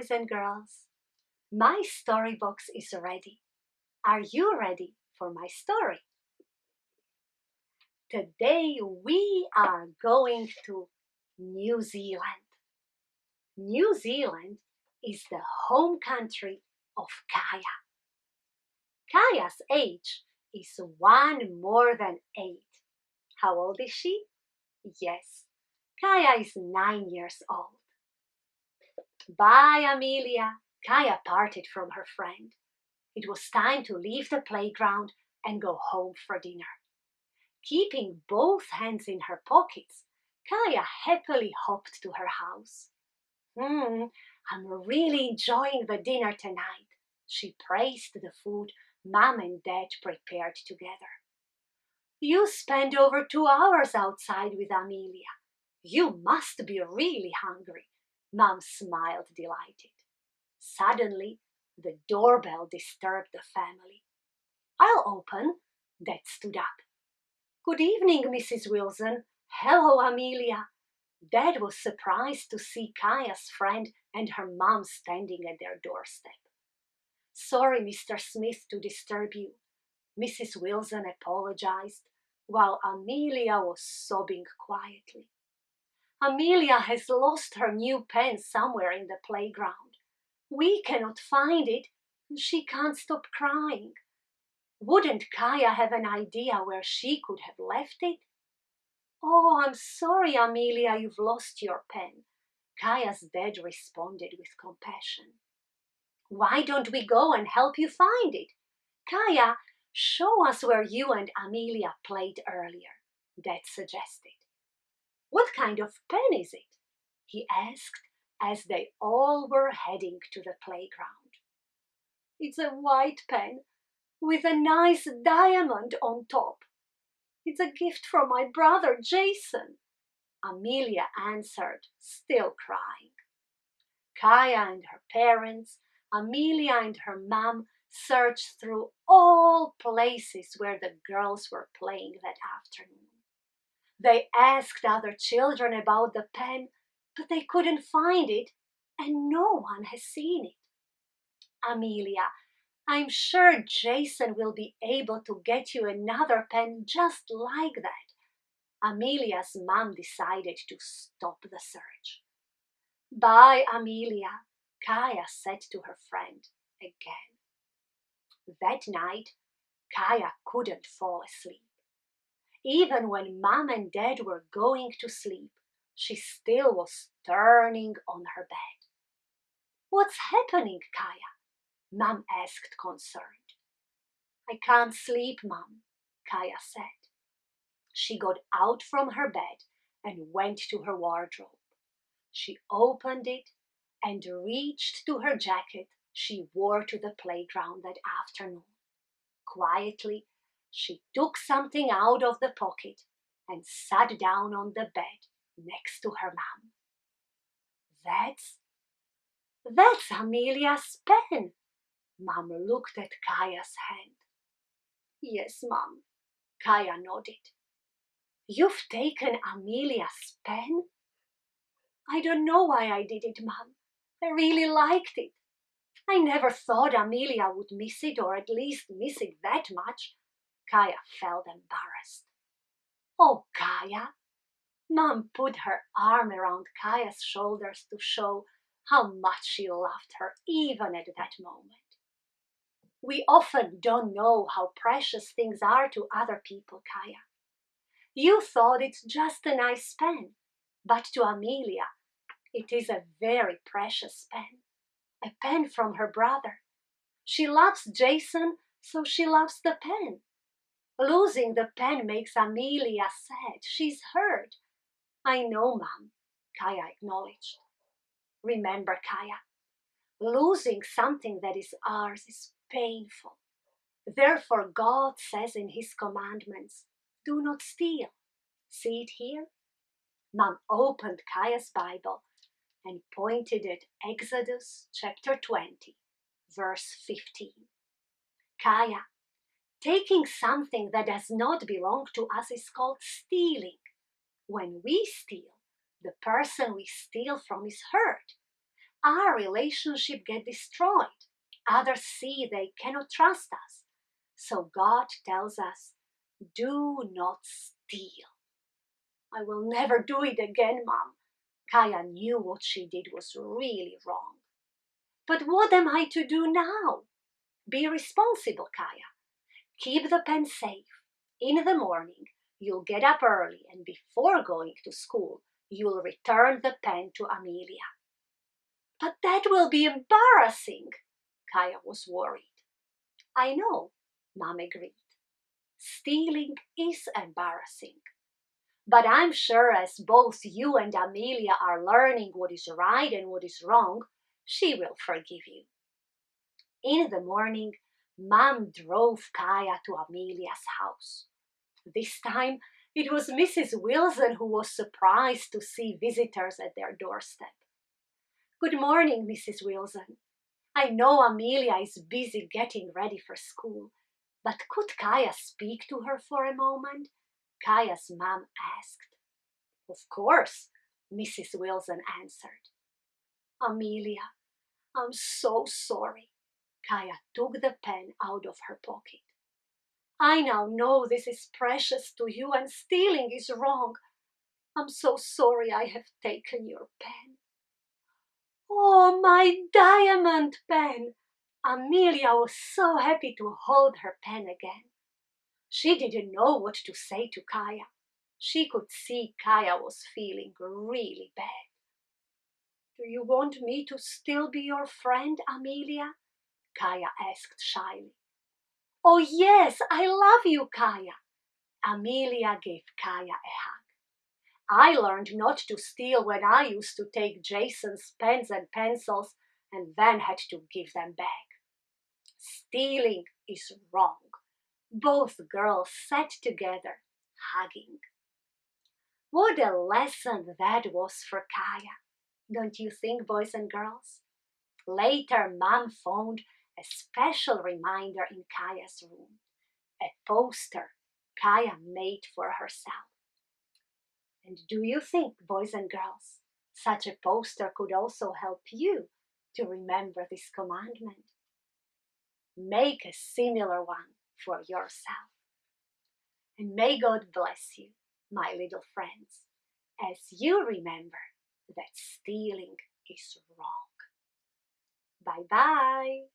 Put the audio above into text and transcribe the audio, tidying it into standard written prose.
boys and girls. My storybox is ready. Are you ready for my story? Today we are going to New Zealand. New Zealand is the home country of Kaia. Kaia's age is one more than 8. How old is she? Yes, Kaia is 9 years old. Bye, Amelia. Kaia parted from her friend. It was time to leave the playground and go home for dinner. Keeping both hands in her pockets, Kaia happily hopped to her house. I'm really enjoying the dinner tonight, she praised the food Mom and Dad prepared together. You spent over 2 hours outside with Amelia. You must be really hungry, Mom smiled delighted. Suddenly, the doorbell disturbed the family. I'll open, Dad stood up. Good evening, Mrs. Wilson. Hello, Amelia. Dad was surprised to see Kaia's friend and her mom standing at their doorstep. Sorry, Mr. Smith, to disturb you, Mrs. Wilson apologized, while Amelia was sobbing quietly. Amelia has lost her new pen somewhere in the playground. We cannot find it, and she can't stop crying. Wouldn't Kaia have an idea where she could have left it? Oh, I'm sorry, Amelia, you've lost your pen, Kaia's dad responded with compassion. Why don't we go and help you find it? Kaia, show us where you and Amelia played earlier, Dad suggested. What kind of pen is it? He asked as they all were heading to the playground. It's a white pen with a nice diamond on top. It's a gift from my brother Jason, Amelia answered, still crying. Kaia and her parents, Amelia and her mom searched through all places where the girls were playing that afternoon. They asked other children about the pen, but they couldn't find it, and no one has seen it. Amelia, I'm sure Jason will be able to get you another pen just like that. Amelia's mom decided to stop the search. Bye, Amelia, Kaia said to her friend again. That night, Kaia couldn't fall asleep. Even when Mom and Dad were going to sleep, she still was turning on her bed. What's happening, Kaia? Mom asked concerned. I can't sleep, Mom, Kaia said. She got out from her bed and went to her wardrobe. She opened it and reached to her jacket she wore to the playground that afternoon. Quietly, she took something out of the pocket and sat down on the bed next to her mom. That's Amelia's pen. Mom looked at Kaia's hand. Yes, Mom, Kaia nodded. You've taken Amelia's pen? I don't know why I did it, Mom. I really liked it. I never thought Amelia would miss it, or at least miss it that much. Kaia felt embarrassed. Oh, Kaia. Mom put her arm around Kaia's shoulders to show how much she loved her even at that moment. We often don't know how precious things are to other people, Kaia. You thought it's just a nice pen, but to Amelia, it is a very precious pen. A pen from her brother. She loves Jason, so she loves the pen. Losing the pen makes Amelia sad. She's hurt. I know, Mom, Kaia acknowledged. Remember, Kaia, losing something that is ours is painful. Therefore, God says in His commandments, do not steal. See it here? Mom opened Kaia's Bible and pointed at Exodus chapter 20, verse 15. Kaia, taking something that does not belong to us is called stealing. When we steal, the person we steal from is hurt. our relationship get destroyed. Others see they cannot trust us. So God tells us, do not steal. I will never do it again, Mom. Kaia knew what she did was really wrong. But what am I to do now? Be responsible, Kaia. Keep the pen safe. In the morning, you'll get up early, and before going to school, you'll return the pen to Amelia. But that will be embarrassing, Kaia was worried. I know, Mom agreed. Stealing is embarrassing. But I'm sure as both you and Amelia are learning what is right and what is wrong, she will forgive you. In the morning, Mom drove Kaia to Amelia's house. This time, it was Mrs. Wilson who was surprised to see visitors at their doorstep. Good morning, Mrs. Wilson. I know Amelia is busy getting ready for school, but could Kaia speak to her for a moment? Kaia's mom asked. Of course, Mrs. Wilson answered. Amelia, I'm so sorry. Kaia took the pen out of her pocket. I now know this is precious to you and stealing is wrong. I'm so sorry I have taken your pen. Oh, my diamond pen! Amelia was so happy to hold her pen again. She didn't know what to say to Kaia. She could see Kaia was feeling really bad. Do you want me to still be your friend, Amelia? Kaia asked shyly. Oh yes, I love you, Kaia. Amelia gave Kaia a hug. I learned not to steal when I used to take Jason's pens and pencils and then had to give them back. Stealing is wrong. Both girls sat together, hugging. What a lesson that was for Kaia. Don't you think, boys and girls? Later, Mom found a special reminder in Kaia's room, a poster Kaia made for herself. And do you think, boys and girls, such a poster could also help you to remember this commandment? Make a similar one for yourself. And may God bless you, my little friends, as you remember that stealing is wrong. Bye-bye.